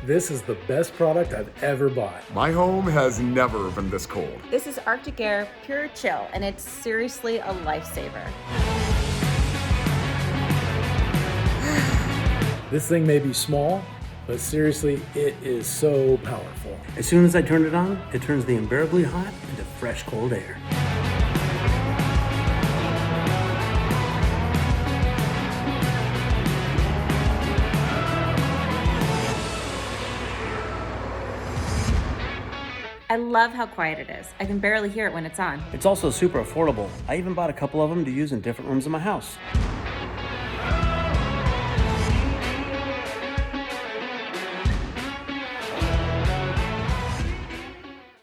This is the best product I've ever bought. My home has never been this cold. This is Arctic Air Pure Chill, and it's seriously a lifesaver. This thing may be small, but seriously, it is so powerful. As soon as I turn it on, it turns the unbearably hot into fresh, cold air. I love how quiet it is. I can barely hear it when it's on. It's also super affordable. I even bought a couple of them to use in different rooms of my house.